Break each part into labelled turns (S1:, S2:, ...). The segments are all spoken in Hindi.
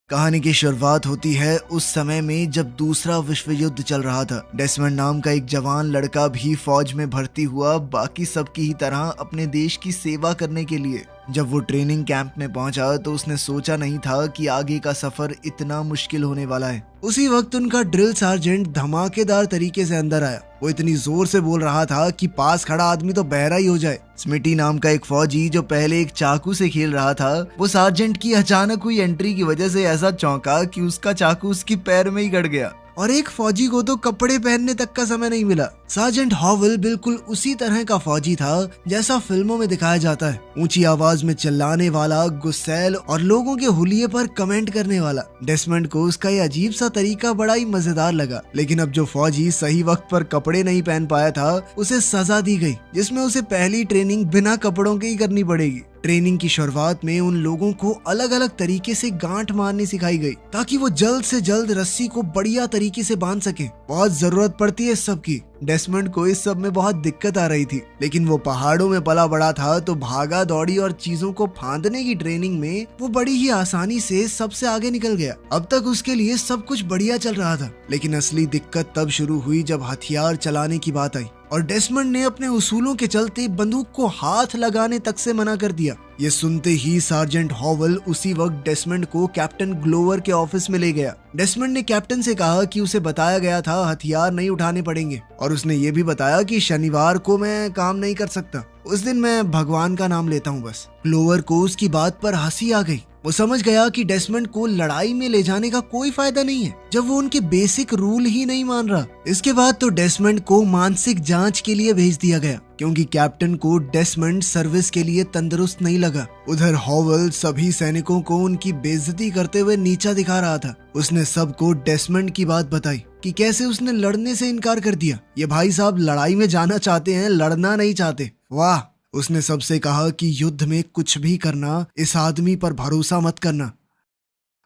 S1: कहानी की शुरुआत होती है उस समय में जब दूसरा विश्व युद्ध चल रहा था। डेसमंड नाम का एक जवान लड़का भी फौज में भर्ती हुआ, बाकी सबकी ही तरह अपने देश की सेवा करने के लिए। जब वो ट्रेनिंग कैंप में पहुंचा तो उसने सोचा नहीं था कि आगे का सफर इतना मुश्किल होने वाला है। उसी वक्त उनका ड्रिल सार्जेंट धमाकेदार तरीके से अंदर आया। वो इतनी जोर से बोल रहा था कि पास खड़ा आदमी तो बहरा ही हो जाए। स्मिटी नाम का एक फौजी जो पहले एक चाकू से खेल रहा था, वो सार्जेंट की अचानक हुई एंट्री की वजह से ऐसा चौंका कि उसका चाकू उसकी पैर में ही गड़ गया और एक फौजी को तो कपड़े पहनने तक का समय नहीं मिला। सार्जेंट हॉवेल बिल्कुल उसी तरह का फौजी था जैसा फिल्मों में दिखाया जाता है, ऊंची आवाज में चिल्लाने वाला, गुस्सैल और लोगों के हुलिये पर कमेंट करने वाला। डेसमंड को उसका ये अजीब सा तरीका बड़ा ही मजेदार लगा, लेकिन अब जो फौजी सही वक्त पर कपड़े नहीं पहन पाया था उसे सजा दी गई, जिसमें उसे पहली ट्रेनिंग बिना कपड़ों के ही करनी पड़ेगी। ट्रेनिंग की शुरुआत में उन लोगों को अलग अलग तरीके से गांठ मारनी सिखाई गई ताकि वो जल्द से जल्द रस्सी को बढ़िया तरीके से बांध सके। बहुत जरूरत पड़ती है इस सब की। डेसमंड को इस सब में बहुत दिक्कत आ रही थी, लेकिन वो पहाड़ों में पला बड़ा था तो भागा दौड़ी और चीजों को फांदने की ट्रेनिंग में वो बड़ी ही आसानी से सबसे आगे निकल गया। अब तक उसके लिए सब कुछ बढ़िया चल रहा था, लेकिन असली दिक्कत तब शुरू हुई जब हथियार चलाने की बात आई और डेसमंड ने अपने उसूलों के चलते बंदूक को हाथ लगाने तक से मना कर दिया। ये सुनते ही सार्जेंट हॉवेल उसी वक्त डेसमंड को कैप्टन ग्लोवर के ऑफिस में ले गया। डेसमंड ने कैप्टन से कहा कि उसे बताया गया था हथियार नहीं उठाने पड़ेंगे, और उसने ये भी बताया कि शनिवार को मैं काम नहीं कर सकता, उस दिन मैं भगवान का नाम लेता हूँ बस। ग्लोवर को उसकी बात पर हंसी आ गई। वो समझ गया कि डेसमंड को लड़ाई में ले जाने का कोई फायदा नहीं है जब वो उनके बेसिक रूल ही नहीं मान रहा। इसके बाद तो डेसमंड को मानसिक जांच के लिए भेज दिया गया, क्योंकि कैप्टन को डेसमंड सर्विस के लिए तंदुरुस्त नहीं लगा। उधर हॉवेल सभी सैनिकों को उनकी बेइज्जती करते हुए नीचा दिखा रहा था। उसने सबको डेसमंड की बात बताई कि कैसे उसने लड़ने से इनकार कर दिया। ये भाई साहब लड़ाई में जाना चाहते हैं, लड़ना नहीं चाहते। वाह। उसने सबसे कहा कि युद्ध में कुछ भी करना, इस आदमी पर भरोसा मत करना।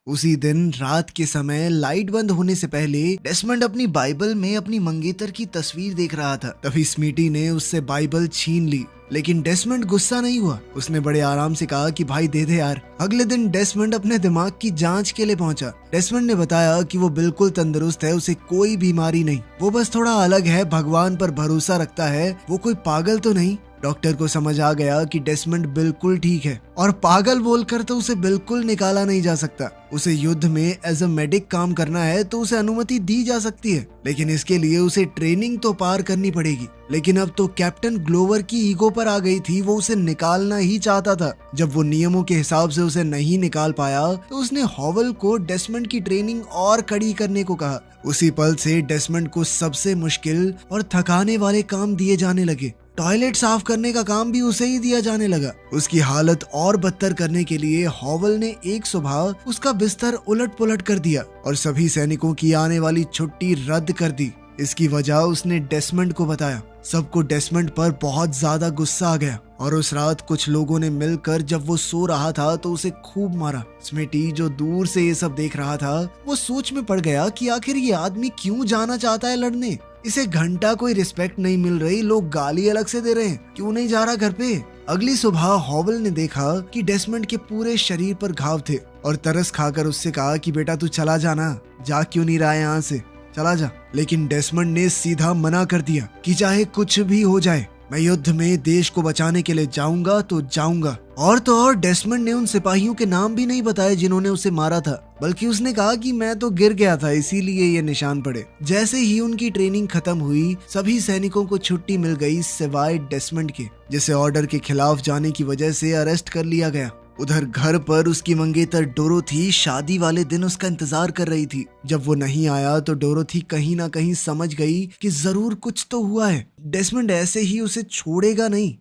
S1: उसी दिन रात के समय लाइट बंद होने से पहले डेसमंड अपनी बाइबल में अपनी मंगेतर की तस्वीर देख रहा था। तभी स्मिटी ने उससे बाइबल छीन ली, लेकिन डेसमंड गुस्सा नहीं हुआ। उसने बड़े आराम से कहा कि भाई दे दे यार। अगले दिन डेसमंड अपने दिमाग की जांच के लिए पहुंचा। डेसमंड ने बताया कि वो बिल्कुल तंदुरुस्त है, उसे कोई बीमारी नहीं, वो बस थोड़ा अलग है, भगवान पर भरोसा रखता है, वो कोई पागल तो नहीं। डॉक्टर को समझ आ गया कि डेसमंड बिल्कुल ठीक है और पागल बोलकर तो उसे बिल्कुल निकाला नहीं जा सकता। उसे युद्ध में एज अ मेडिक काम करना है तो उसे अनुमति दी जा सकती है, लेकिन इसके लिए उसे ट्रेनिंग तो पार करनी पड़ेगी। लेकिन अब तो कैप्टन ग्लोवर की ईगो पर आ गई थी, वो उसे निकालना ही चाहता था। जब वो नियमों के हिसाब से उसे नहीं निकाल पाया तो उसने हॉवेल को डेसमंड की ट्रेनिंग और कड़ी करने को कहा। उसी पल से डेसमंड को सबसे मुश्किल और थकाने वाले काम दिए जाने लगे। टॉयलेट साफ करने का काम भी उसे ही दिया जाने लगा। उसकी हालत और बदतर करने के लिए हॉवेल ने एक सुबह उसका बिस्तर उलट पुलट कर दिया और सभी सैनिकों की आने वाली छुट्टी रद्द कर दी। इसकी वजह उसने डेसमंड को बताया। सबको डेसमंड पर बहुत ज्यादा गुस्सा आ गया और उस रात कुछ लोगों ने मिलकर जब वो सो रहा था तो उसे खूब मारा। स्मिटी जो दूर से ये सब देख रहा था, वो सोच में पड़ गया कि आखिर ये आदमी क्यों जाना चाहता है लड़ने। इसे घंटा कोई रिस्पेक्ट नहीं मिल रही, लोग गाली अलग से दे रहे हैं, क्यों नहीं जा रहा घर पे। अगली सुबह हॉवेल ने देखा कि डेसमंड के पूरे शरीर पर घाव थे और तरस खाकर उससे कहा कि बेटा तू चला जाना, जा क्यों नहीं रहा है यहाँ से, चला जा। लेकिन डेसमंड ने सीधा मना कर दिया कि चाहे कुछ भी हो जाए, मैं युद्ध में देश को बचाने के लिए जाऊंगा तो जाऊंगा। और तो और डेसमंड ने उन सिपाहियों के नाम भी नहीं बताए जिन्होंने उसे मारा था, बल्कि उसने कहा कि मैं तो गिर गया था इसीलिए ये निशान पड़े। जैसे ही उनकी ट्रेनिंग खत्म हुई, सभी सैनिकों को छुट्टी मिल गई सिवाय डेसमंड के, जिसे ऑर्डर के खिलाफ जाने की वजह से अरेस्ट कर लिया गया। उधर घर पर उसकी मंगेतर डोरोथी शादी वाले दिन उसका इंतजार कर रही थी। जब वो नहीं आया तो डोरोथी कहीं ना कहीं समझ गई कि जरूर कुछ तो हुआ है। डेसमंड ऐसे ही उसे छोड़ेगा नहीं।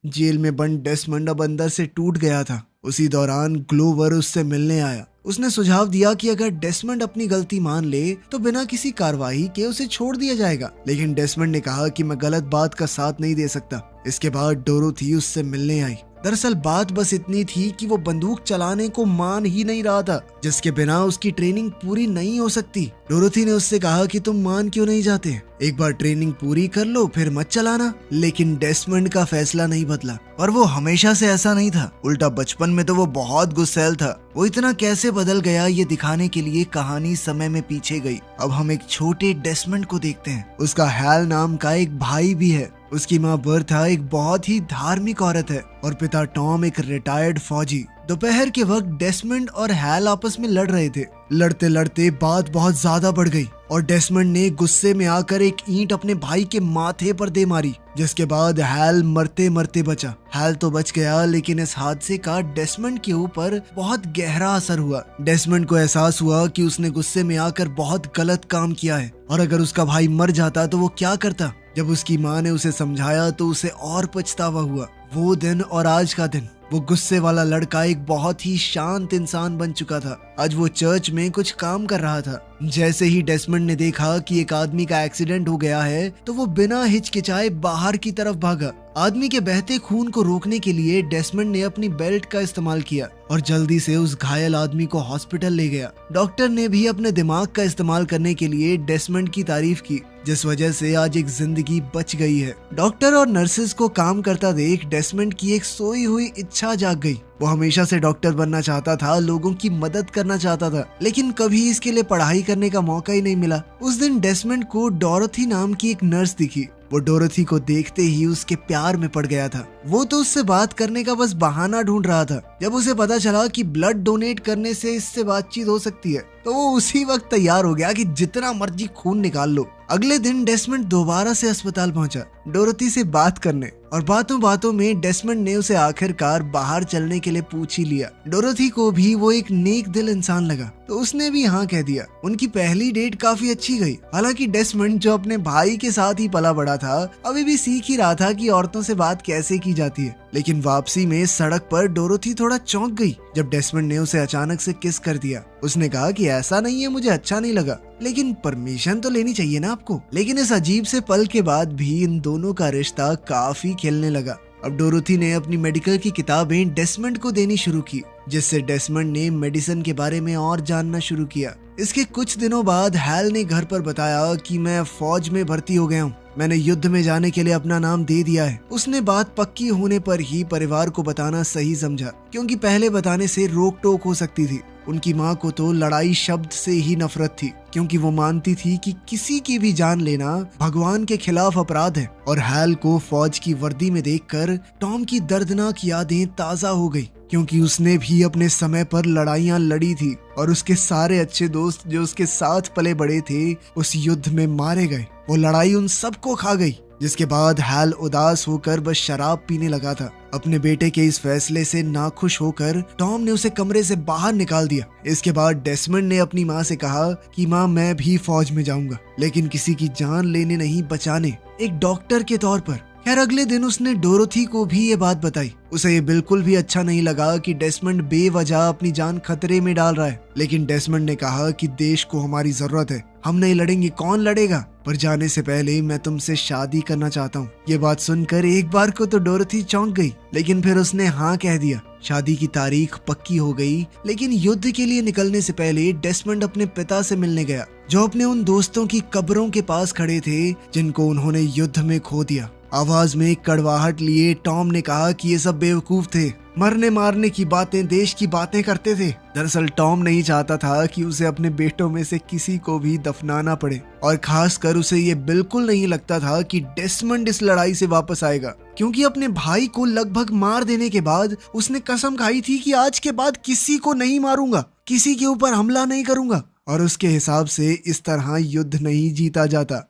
S1: जेल में बंद डेसमंड अब अंदर से टूट गया था। उसी दौरान ग्लोवर उससे मिलने आया। उसने सुझाव दिया कि अगर डेसमंड अपनी गलती मान ले तो बिना किसी कार्रवाई के उसे छोड़ दिया जाएगा, लेकिन डेसमंड ने कहा कि मैं गलत बात का साथ नहीं दे सकता। इसके बाद डोरोथी उससे मिलने आई। दरअसल बात बस इतनी थी कि वो बंदूक चलाने को मान ही नहीं रहा था, जिसके बिना उसकी ट्रेनिंग पूरी नहीं हो सकती। डोरोथी ने उससे कहा कि तुम मान क्यों नहीं जाते, एक बार ट्रेनिंग पूरी कर लो फिर मत चलाना। लेकिन डेसमंड का फैसला नहीं बदला, और वो हमेशा से ऐसा नहीं था। उल्टा बचपन में तो वो बहुत गुस्सैल था। वो इतना कैसे बदल गया ये दिखाने के लिए कहानी समय में पीछे गई। अब हम एक छोटे डेसमंड को देखते हैं। उसका हैल नाम का एक भाई भी है। उसकी माँ बर्था एक बहुत ही धार्मिक औरत है और पिता टॉम एक रिटायर्ड फौजी। दोपहर के वक्त डेसमंड और हैल आपस में लड़ रहे थे। लड़ते लड़ते बात बहुत ज्यादा बढ़ गई और डेसमंड ने गुस्से में आकर एक ईंट अपने भाई के माथे पर दे मारी, जिसके बाद हैल मरते मरते बचा। हैल तो बच गया, लेकिन इस हादसे का डेसमंड के ऊपर बहुत गहरा असर हुआ। डेसमंड को एहसास हुआ कि उसने गुस्से में आकर बहुत गलत काम किया है, और अगर उसका भाई मर जाता तो वो क्या करता। जब उसकी माँ ने उसे समझाया तो उसे और पछतावा हुआ। वो दिन और आज का दिन, वो गुस्से वाला लड़का एक बहुत ही शांत इंसान बन चुका था। आज वो चर्च में कुछ काम कर रहा था। जैसे ही डेसमंड ने देखा कि एक आदमी का एक्सीडेंट हो गया है तो वो बिना हिचकिचाए बाहर की तरफ भागा। आदमी के बहते खून को रोकने के लिए डेसमंड ने अपनी बेल्ट का इस्तेमाल किया और जल्दी से उस घायल आदमी को हॉस्पिटल ले गया। डॉक्टर ने भी अपने दिमाग का इस्तेमाल करने के लिए डेसमंड की तारीफ की, जिस वजह से आज एक जिंदगी बच गई है। डॉक्टर और नर्सेस को काम करता देख डेसमंड की एक सोई हुई इच्छा जाग गई। वो हमेशा से डॉक्टर बनना चाहता था, लोगों की मदद करना चाहता था, लेकिन कभी इसके लिए पढ़ाई करने का मौका ही नहीं मिला। उस दिन डेसमंड को डोरोथी नाम की एक नर्स दिखी। वो डोरोथी को देखते ही उसके प्यार में पड़ गया था। वो तो उससे बात करने का बस बहाना ढूंढ रहा था। जब उसे पता चला कि ब्लड डोनेट करने से इससे बातचीत हो सकती है तो वो उसी वक्त तैयार हो गया कि जितना मर्जी खून निकाल लो। अगले दिन डेसमंड दोबारा से अस्पताल पहुंचा डोरोथी से बात करने, और बातों बातों में डेसमंड ने उसे आखिरकार बाहर चलने के लिए पूछ ही लिया। डोरोथी को भी वो एक नेक दिल इंसान लगा तो उसने भी हाँ कह दिया। उनकी पहली डेट काफी अच्छी गई। हालांकि डेसमंड, जो अपने भाई के साथ ही पला बड़ा था, अभी भी सीख ही रहा था कि औरतों से बात कैसे की जाती है। लेकिन वापसी में सड़क पर डोरोथी थोड़ा चौंक गई जब डेसमंड ने उसे अचानक से किस कर दिया। उसने कहा कि ऐसा नहीं है, मुझे अच्छा नहीं लगा, लेकिन परमिशन तो लेनी चाहिए ना आपको। लेकिन इस अजीब से पल के बाद भी इन दोनों का रिश्ता काफी खिलने लगा। अब डोरोथी ने अपनी मेडिकल की किताबें डेसमंड को देनी शुरू की, जिससे डेसमंड ने मेडिसिन के बारे में और जानना शुरू किया। इसके कुछ दिनों बाद हैल ने घर पर बताया कि मैं फौज में भर्ती हो गया हूँ, मैंने युद्ध में जाने के लिए अपना नाम दे दिया है। उसने बात पक्की होने पर ही परिवार को बताना सही समझा, क्योंकि पहले बताने से रोक टोक हो सकती थी। उनकी माँ को तो लड़ाई शब्द से ही नफरत थी, क्योंकि वो मानती थी कि किसी की भी जान लेना भगवान के खिलाफ अपराध है। और हैल को फौज की वर्दी में देखकर टॉम की दर्दनाक यादें ताजा हो गई, क्योंकि उसने भी अपने समय पर लड़ाइयाँ लड़ी थी और उसके सारे अच्छे दोस्त जो उसके साथ पले बड़े थे उस युद्ध में मारे गए। वो लड़ाई उन सबको खा गई, जिसके बाद हैल उदास होकर बस शराब पीने लगा था। अपने बेटे के इस फैसले से नाखुश होकर टॉम ने उसे कमरे से बाहर निकाल दिया। इसके बाद डेसमंड ने अपनी माँ से कहा कि माँ, मैं भी फौज में जाऊंगा, लेकिन किसी की जान लेने नहीं, बचाने, एक डॉक्टर के तौर पर। खैर अगले दिन उसने डोरोथी को भी ये बात बताई। उसे ये बिल्कुल भी अच्छा नहीं लगा कि डेसमंड बेवजह अपनी जान खतरे में डाल रहा है, लेकिन डेसमंड ने कहा कि देश को हमारी जरूरत है, हम नहीं लड़ेंगे, कौन लड़ेगा, पर जाने से पहले मैं तुमसे शादी करना चाहता हूँ। ये बात सुनकर एक बार को तो डोरोथी चौंक गई, लेकिन फिर उसने हाँ कह दिया। शादी की तारीख पक्की हो गई, लेकिन युद्ध के लिए निकलने से पहले डेसमंड अपने पिता से मिलने गया, जो अपने उन दोस्तों की कब्रों के पास खड़े थे जिनको उन्होंने युद्ध में खो दिया। आवाज में कड़वाहट लिए टॉम ने कहा कि ये सब बेवकूफ थे, मरने मारने की बातें, देश की बातें करते थे। दरअसल टॉम नहीं चाहता था कि उसे अपने बेटों में से किसी को भी दफनाना पड़े, और खासकर उसे ये बिल्कुल नहीं लगता था कि डेसमंड इस लड़ाई से वापस आएगा, क्योंकि अपने भाई को लगभग मार देने के बाद उसने कसम खाई थी कि आज के बाद किसी को नहीं मारूंगा, किसी के ऊपर हमला नहीं करूंगा, और उसके हिसाब से इस तरह युद्ध नहीं जीता जाता।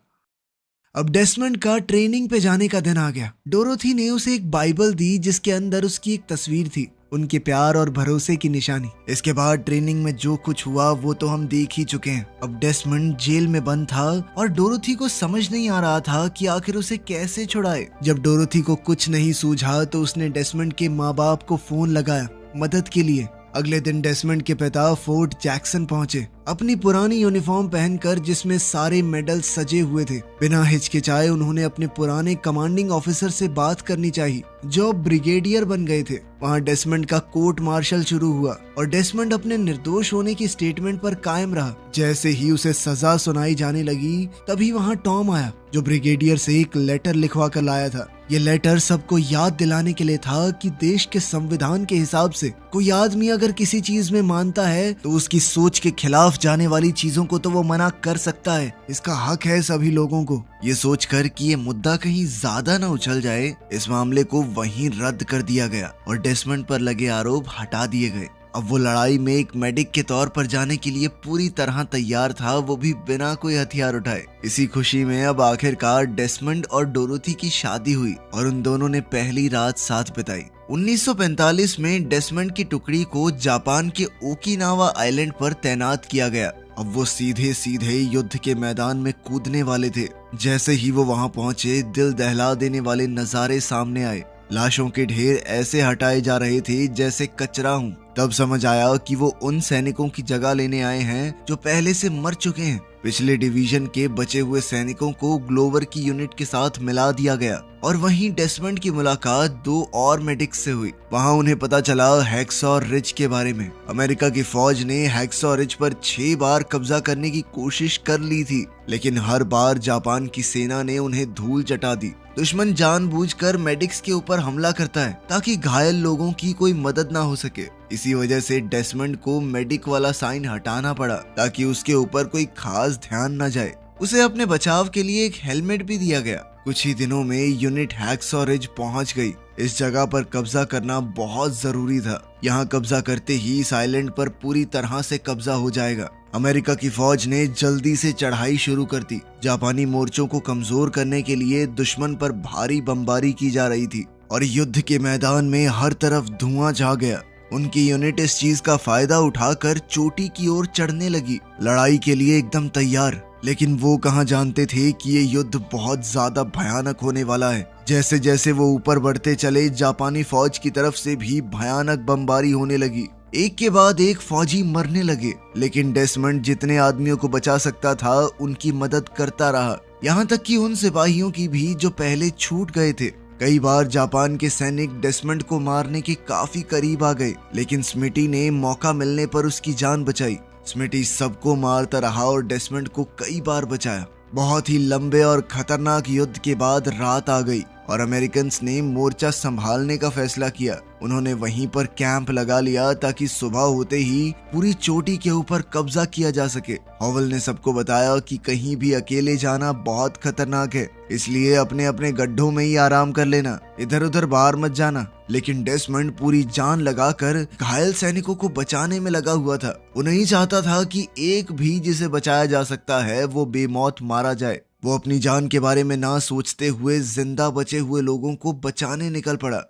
S1: अब डेसमंड का ट्रेनिंग पे जाने का दिन आ गया। डोरोथी ने उसे एक बाइबल दी जिसके अंदर उसकी एक तस्वीर थी, उनके प्यार और भरोसे की निशानी। इसके बाद ट्रेनिंग में जो कुछ हुआ वो तो हम देख ही चुके हैं। अब डेसमंड जेल में बंद था और डोरोथी को समझ नहीं आ रहा था कि आखिर उसे कैसे छुड़ाए। जब डोरोथी को कुछ नहीं सूझा तो उसने डेसमंड के माँ बाप को फोन लगाया मदद के लिए। अगले दिन डेसमंड के पिता फोर्ट जैक्सन पहुंचे, अपनी पुरानी यूनिफॉर्म पहनकर जिसमें सारे मेडल सजे हुए थे। बिना हिचकिचाए उन्होंने अपने पुराने कमांडिंग ऑफिसर से बात करनी चाहिए जो ब्रिगेडियर बन गए थे। वहां डेसमंड का कोर्ट मार्शल शुरू हुआ और डेसमंड अपने निर्दोष होने की स्टेटमेंट पर कायम रहा। जैसे ही उसे सजा सुनाई जाने लगी तभी वहां टॉम आया जो ब्रिगेडियर से एक लेटर लिखवा कर लाया था। ये लेटर सबको याद दिलाने के लिए था कि देश के संविधान के हिसाब से कोई आदमी अगर किसी चीज में मानता है तो उसकी सोच के खिलाफ जाने वाली चीजों को तो वो मना कर सकता है। इसका हक है सभी लोगों को। ये सोचकर कि ये मुद्दा कहीं ज्यादा न उछल जाए, इस मामले को वहीं रद्द कर दिया गया और डेसमंड पर लगे आरोप हटा दिए गए। अब वो लड़ाई में एक मेडिक के तौर पर जाने के लिए पूरी तरह तैयार था, वो भी बिना कोई हथियार उठाए। इसी खुशी में अब आखिरकार डेसमंड और डोरोथी की शादी हुई और उन दोनों ने पहली रात साथ बिताई। 1945 में डेसमंड की टुकड़ी को जापान के ओकिनावा आइलैंड पर तैनात किया गया। अब वो सीधे सीधे युद्ध के मैदान में कूदने वाले थे। जैसे ही वो वहां पहुंचे, दिल दहला देने वाले नजारे सामने आए। लाशों के ढेर ऐसे हटाए जा रहे थे जैसे कचरा हूं। तब समझ आया कि वो उन सैनिकों की जगह लेने आए हैं जो पहले से मर चुके हैं। पिछले डिवीजन के बचे हुए सैनिकों को ग्लोवर की यूनिट के साथ मिला दिया गया और वहीं डेसमंड की मुलाकात 2 और मेडिक्स से हुई। वहां उन्हें पता चला हैक्सॉ रिज के बारे में। अमेरिका की फौज ने हैक्सॉ रिज पर 6 बार कब्जा करने की कोशिश कर ली थी, लेकिन हर बार जापान की सेना ने उन्हें धूल चटा दी। दुश्मन जानबूझकर मेडिक्स के ऊपर हमला करता है ताकि घायल लोगों की कोई मदद ना हो सके। इसी वजह से डेसमंड को मेडिक वाला साइन हटाना पड़ा ताकि उसके ऊपर कोई खास ध्यान न जाए। उसे अपने बचाव के लिए एक हेलमेट भी दिया गया। कुछ ही दिनों में यूनिट हैक्सॉ रिज पहुंच गई। इस जगह पर कब्जा करना बहुत जरूरी था। यहाँ कब्जा करते ही इस आइलैंड पर पूरी तरह से कब्जा हो जाएगा। अमेरिका की फौज ने जल्दी से चढ़ाई शुरू कर दी। जापानी मोर्चों को कमजोर करने के लिए दुश्मन पर भारी बमबारी की जा रही थी और युद्ध के मैदान में हर तरफ धुआं छा गया। उनकी यूनिट इस चीज का फायदा उठाकर चोटी की ओर चढ़ने लगी, लड़ाई के लिए एकदम तैयार। लेकिन वो कहां जानते थे कि ये युद्ध बहुत ज्यादा भयानक होने वाला है। जैसे जैसे वो ऊपर बढ़ते चले, जापानी फौज की तरफ से भी भयानक बमबारी होने लगी। एक के बाद एक फौजी मरने लगे, लेकिन डेसमंड जितने आदमियों को बचा सकता था उनकी मदद करता रहा, यहाँ तक कि उन सिपाहियों की भी जो पहले छूट गए थे। कई बार जापान के सैनिक डेसमंड को मारने के काफी करीब आ गए, लेकिन स्मिटी ने मौका मिलने पर उसकी जान बचाई। स्मिटी सबको मारता रहा और डेसमंड को कई बार बचाया। बहुत ही लंबे और खतरनाक युद्ध के बाद रात आ गई और अमेरिकन्स ने मोर्चा संभालने का फैसला किया। उन्होंने वहीं पर कैंप लगा लिया ताकि सुबह होते ही पूरी चोटी के ऊपर कब्जा किया जा सके। हॉवल ने सबको बताया कि कहीं भी अकेले जाना बहुत खतरनाक है, इसलिए अपने अपने गड्ढों में ही आराम कर लेना, इधर उधर बाहर मत जाना। लेकिन डेसमंड पूरी जान लगाकर घायल सैनिकों को बचाने में लगा हुआ था। वो नहीं चाहता था कि एक भी जिसे बचाया जा सकता है वो बेमौत मारा जाए। वो अपनी जान के बारे में ना सोचते हुए जिंदा बचे हुए लोगों को बचाने निकल पड़ा।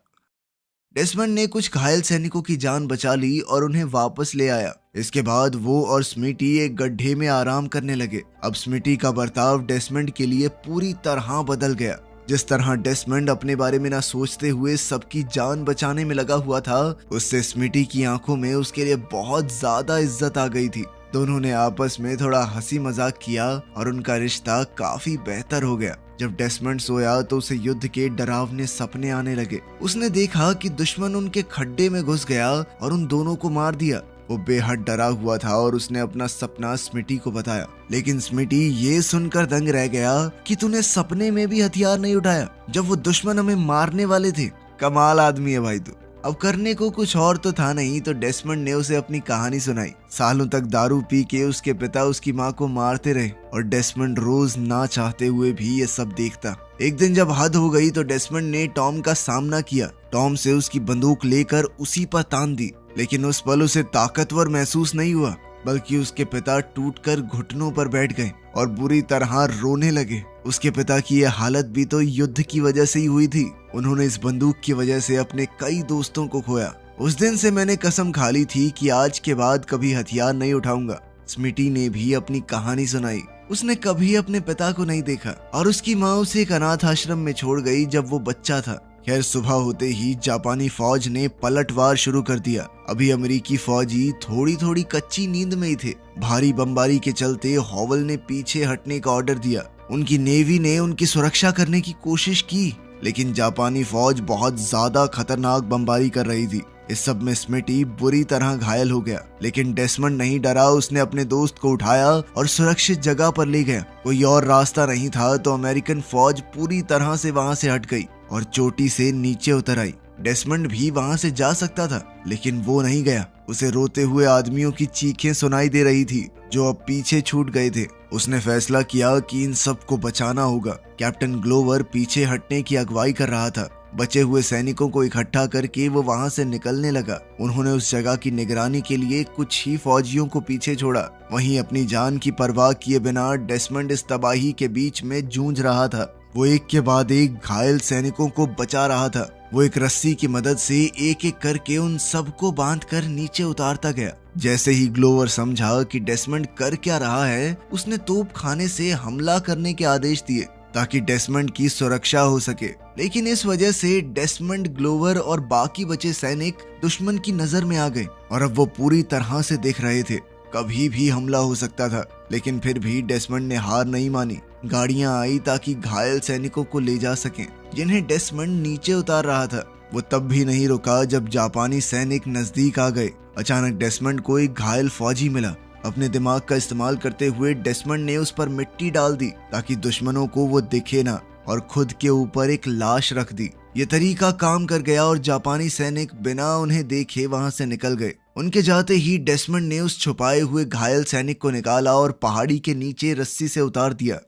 S1: डेसमंड ने कुछ घायल सैनिकों की जान बचा ली और उन्हें वापस ले आया। इसके बाद वो और स्मिटी एक गड्ढे में आराम करने लगे। अब स्मिटी का बर्ताव डेसमंड के लिए पूरी तरह बदल गया। जिस तरह डेसमंड अपने बारे में ना सोचते हुए सबकी जान बचाने में लगा हुआ था, उससे स्मिटी की आंखों में उसके लिए बहुत ज्यादा इज्जत आ गई थी। दोनों ने आपस में थोड़ा हंसी मजाक किया और उनका रिश्ता काफी बेहतर हो गया। जब डेसमंड सोया तो उसे युद्ध के डरावने सपने आने लगे। उसने देखा कि दुश्मन उनके खड्डे में घुस गया और उन दोनों को मार दिया। वो बेहद डरा हुआ था और उसने अपना सपना स्मिटी को बताया। लेकिन स्मिटी ये सुनकर दंग रह गया कि तूने सपने में भी हथियार नहीं उठाया जब वो दुश्मन हमें मारने वाले थे। कमाल आदमी है भाई तू। अब करने को कुछ और तो था नहीं, तो डेसमंड ने उसे अपनी कहानी सुनाई। सालों तक दारू पी के उसके पिता उसकी माँ को मारते रहे और डेसमंड रोज ना चाहते हुए भी ये सब देखता। एक दिन जब हद हो गई तो डेसमंड ने टॉम का सामना किया। टॉम से उसकी बंदूक लेकर उसी पर तान दी, लेकिन उस पल उसे ताकतवर महसूस नहीं हुआ, बल्कि उसके पिता टूटकर घुटनों पर बैठ गए और बुरी तरह रोने लगे। उसके पिता की यह हालत भी तो युद्ध की वजह से ही हुई थी। उन्होंने इस बंदूक की वजह से अपने कई दोस्तों को खोया। उस दिन से मैंने कसम खा ली थी कि आज के बाद कभी हथियार नहीं उठाऊंगा। स्मिटी ने भी अपनी कहानी सुनाई। उसने कभी अपने पिता को नहीं देखा और उसकी माँ उसे एक अनाथ आश्रम में छोड़ गई जब वो बच्चा था। खैर सुबह होते ही जापानी फौज ने पलटवार शुरू कर दिया। अभी अमेरिकी फौजी थोड़ी थोड़ी कच्ची नींद में ही थे। भारी बमबारी के चलते हॉवल ने पीछे हटने का ऑर्डर दिया। उनकी नेवी ने उनकी सुरक्षा करने की कोशिश की, लेकिन जापानी फौज बहुत ज्यादा खतरनाक बमबारी कर रही थी। इस सब में स्मिटी बुरी तरह घायल हो गया, लेकिन डेसमंड नहीं डरा। उसने अपने दोस्त को उठाया और सुरक्षित जगह पर ले गया। कोई और रास्ता नहीं था तो अमेरिकन फौज पूरी तरह से वहां से हट गई और चोटी से नीचे उतर आई। डेसमंड भी वहां से जा सकता था, लेकिन वो नहीं गया। उसे रोते हुए आदमियों की चीखें सुनाई दे रही थी जो अब पीछे छूट गए थे। उसने फैसला किया कि इन सबको बचाना होगा। कैप्टन ग्लोवर पीछे हटने की अगुवाई कर रहा था। बचे हुए सैनिकों को इकट्ठा करके वो वहां से निकलने लगा। उन्होंने उस जगह की निगरानी के लिए कुछ ही फौजियों को पीछे छोड़ा। वहीं अपनी जान की परवाह किए बिना डेसमंड इस तबाही के बीच में जूझ रहा था। वो एक के बाद एक घायल सैनिकों को बचा रहा था। वो एक रस्सी की मदद से एक एक करके उन सबको बांधकर नीचे उतारता गया। जैसे ही ग्लोवर समझा कि डेसमंड कर क्या रहा है, उसने तोप खाने से हमला करने के आदेश दिए ताकि डेसमंड की सुरक्षा हो सके। लेकिन इस वजह से डेसमंड, ग्लोवर और बाकी बचे सैनिक दुश्मन की नजर में आ गए और अब वो पूरी तरह से देख रहे थे। कभी भी हमला हो सकता था, लेकिन फिर भी डेसमंड ने हार नहीं मानी। गाड़ियां आई ताकि घायल सैनिकों को ले जा सकें, जिन्हें डेसमंड नीचे उतार रहा था। वो तब भी नहीं रुका जब जापानी सैनिक नजदीक आ गए। अचानक डेसमंड को एक घायल फौजी मिला। अपने दिमाग का इस्तेमाल करते हुए डेसमंड ने उस पर मिट्टी डाल दी ताकि दुश्मनों को वो दिखे ना, और खुद के ऊपर एक लाश रख दी। ये तरीका काम कर गया और जापानी सैनिक बिना उन्हें देखे वहां से निकल गए। उनके जाते ही डेसमंड ने उस छुपाए हुए घायल सैनिक को निकाला और पहाड़ी के नीचे रस्सी से उतार दिया।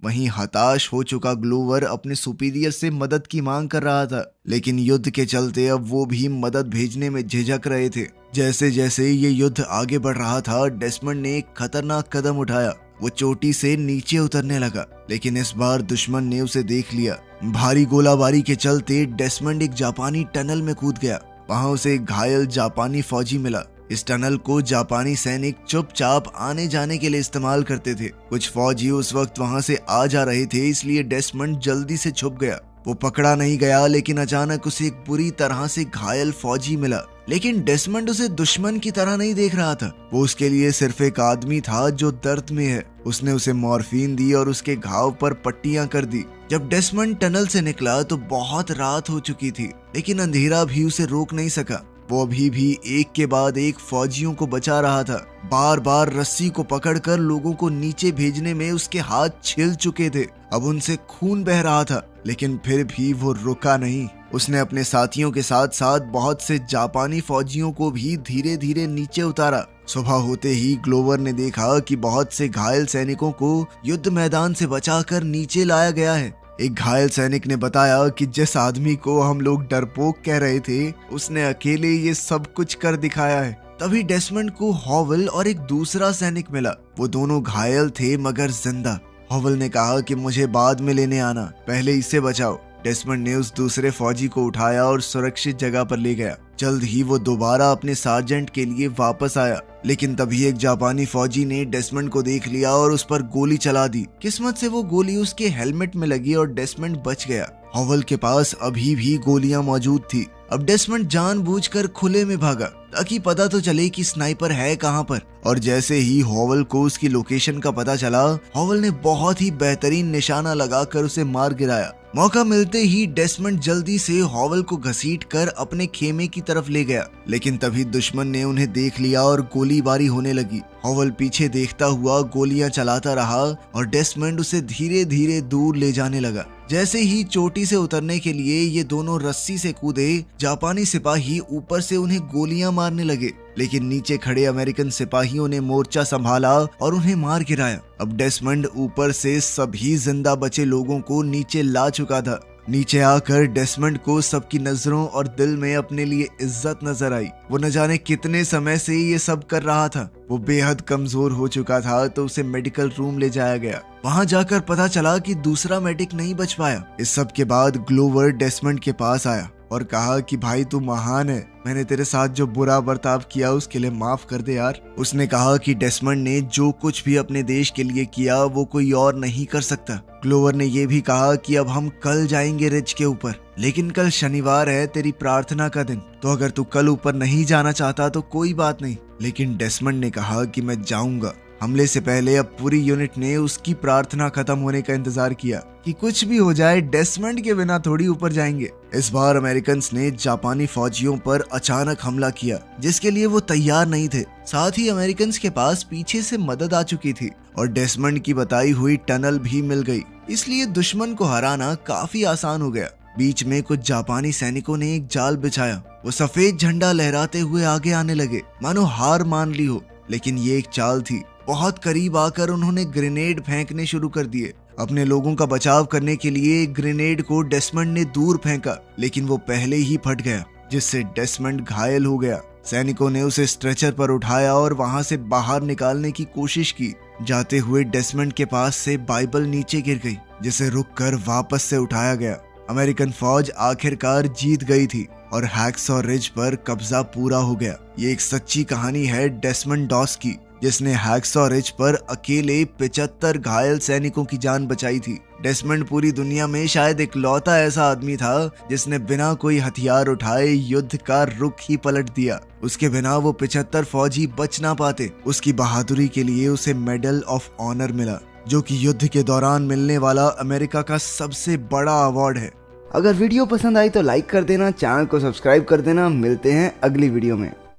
S1: वहीं हताश हो चुका ग्लोवर अपने सुपीरियर से मदद की मांग कर रहा था, लेकिन युद्ध के चलते अब वो भी मदद भेजने में झिझक रहे थे। जैसे जैसे ये युद्ध आगे बढ़ रहा था, डेसमंड ने एक खतरनाक कदम उठाया। वो चोटी से नीचे उतरने लगा, लेकिन इस बार दुश्मन ने उसे देख लिया। भारी गोलाबारी के चलते डेसमंड एक जापानी टनल में कूद गया। वहां उसे एक घायल जापानी फौजी मिला। इस टनल को जापानी सैनिक चुपचाप आने जाने के लिए इस्तेमाल करते थे। कुछ फौजी उस वक्त वहां से आ जा रहे थे, इसलिए डेसमंड जल्दी से छुप गया। वो पकड़ा नहीं गया, लेकिन अचानक उसे एक बुरी तरह से घायल फौजी मिला। लेकिन डेसमंड उसे दुश्मन की तरह नहीं देख रहा था। वो उसके लिए सिर्फ एक आदमी था जो दर्द में है। उसने उसे मॉर्फिन दी और उसके घाव पर पट्टियां कर दी। जब डेसमंड टनल से निकला तो बहुत रात हो चुकी थी, लेकिन अंधेरा भी उसे रोक नहीं सका। वो अभी भी एक के बाद एक फौजियों को बचा रहा था। बार बार रस्सी को पकड़कर लोगों को नीचे भेजने में उसके हाथ छिल चुके थे। अब उनसे खून बह रहा था, लेकिन फिर भी वो रुका नहीं। उसने अपने साथियों के साथ साथ बहुत से जापानी फौजियों को भी धीरे धीरे नीचे उतारा। सुबह होते ही ग्लोवर ने देखा कि बहुत से घायल सैनिकों को युद्ध मैदान से बचाकर नीचे लाया गया है। एक घायल सैनिक ने बताया कि जिस आदमी को हम लोग डरपोक कह रहे थे, उसने अकेले ये सब कुछ कर दिखाया है। तभी डेसमंड को हॉवल और एक दूसरा सैनिक मिला। वो दोनों घायल थे मगर जिंदा। हॉवल ने कहा कि मुझे बाद में लेने आना, पहले इसे बचाओ। डेसमंड ने उस दूसरे फौजी को उठाया और सुरक्षित जगह पर ले गया। जल्द ही वो दोबारा अपने सार्जेंट के लिए वापस आया, लेकिन तभी एक जापानी फौजी ने डेसमंड को देख लिया और उस पर गोली चला दी। किस्मत से वो गोली उसके हेलमेट में लगी और डेसमंड बच गया। हॉवल के पास अभी भी गोलियां मौजूद थी। अब डेसमंड जानबूझकर खुले में भागा ताकि पता तो चले कि स्नाइपर है कहां पर। और जैसे ही हॉवल को उसकी लोकेशन का पता चला, हॉवल ने बहुत ही बेहतरीन निशाना लगाकर उसे मार गिराया। मौका मिलते ही डेसमंड जल्दी से हॉवल को घसीटकर अपने खेमे की तरफ ले गया, लेकिन तभी दुश्मन ने उन्हें देख लिया और गोलीबारी होने लगी। हॉवल पीछे देखता हुआ गोलियां चलाता रहा और डेसमंड उसे धीरे धीरे दूर ले जाने लगा। जैसे ही चोटी से उतरने के लिए ये दोनों रस्सी से कूदे, जापानी सिपाही ऊपर से उन्हें गोलियां मारने लगे, लेकिन नीचे खड़े अमेरिकन सिपाहियों ने मोर्चा संभाला और उन्हें मार गिराया। अब डेसमंड ऊपर से सभी जिंदा बचे लोगों को नीचे ला चुका था। नीचे आकर डेसमंड को सबकी नजरों और दिल में अपने लिए इज्जत नजर आई। वो न जाने कितने समय से ये सब कर रहा था। वो बेहद कमजोर हो चुका था, तो उसे मेडिकल रूम ले जाया गया। वहां जाकर पता चला कि दूसरा मेडिक नहीं बच पाया। इस सब के बाद ग्लोवर डेसमंड के पास आया। और कहा कि भाई तू महान है, मैंने तेरे साथ जो बुरा बर्ताव किया उसके लिए माफ कर दे यार। उसने कहा कि डेसमंड ने जो कुछ भी अपने देश के लिए किया वो कोई और नहीं कर सकता। ग्लोवर ने यह भी कहा कि अब हम कल जाएंगे रिज के ऊपर, लेकिन कल शनिवार है, तेरी प्रार्थना का दिन, तो अगर तू कल ऊपर नहीं जाना चाहता तो कोई बात नहीं। लेकिन डेसमंड ने कहा कि मैं जाऊंगा। हमले से पहले अब पूरी यूनिट ने उसकी प्रार्थना खत्म होने का इंतजार किया कि कुछ भी हो जाए डेसमंड के बिना थोड़ी ऊपर जाएंगे। इस बार अमेरिकन ने जापानी फौजियों पर अचानक हमला किया जिसके लिए वो तैयार नहीं थे। साथ ही अमेरिकन के पास पीछे से मदद आ चुकी थी और डेसमंड की बताई हुई टनल भी मिल गई, इसलिए दुश्मन को हराना काफी आसान हो गया। बीच में कुछ जापानी सैनिकों ने एक जाल बिछाया। वो सफेद झंडा लहराते हुए आगे आने लगे, मानो हार मान ली हो। लेकिन ये एक चाल थी। बहुत करीब आकर उन्होंने ग्रेनेड फेंकने शुरू कर दिए। अपने लोगों का बचाव करने के लिए ग्रेनेड को डेसमंड ने दूर फेंका, लेकिन वो पहले ही फट गया, जिससे डेसमंड घायल हो गया। सैनिकों ने उसे स्ट्रेचर पर उठाया और वहां से बाहर निकालने की कोशिश की। जाते हुए डेसमंड के पास से बाइबल नीचे गिर गई, जिसे रुककर वापस से उठाया गया। अमेरिकन फौज आखिरकार जीत गई थी और हैक्सॉ रिज पर कब्जा पूरा हो गया। ये एक सच्ची कहानी है डेसमंड डॉस की, जिसने हैक्सॉ रिज पर अकेले 75 घायल सैनिकों की जान बचाई थी। डेसमंड पूरी दुनिया में शायद इकलौता ऐसा आदमी था जिसने बिना कोई हथियार उठाए युद्ध का रुख ही पलट दिया। उसके बिना वो 75 फौजी बच ना पाते। उसकी बहादुरी के लिए उसे मेडल ऑफ ऑनर मिला, जो कि युद्ध के दौरान मिलने वाला अमेरिका का सबसे बड़ा अवार्ड है।
S2: अगर वीडियो पसंद आई तो लाइक कर देना, चैनल को सब्सक्राइब कर देना। मिलते हैं अगली वीडियो में।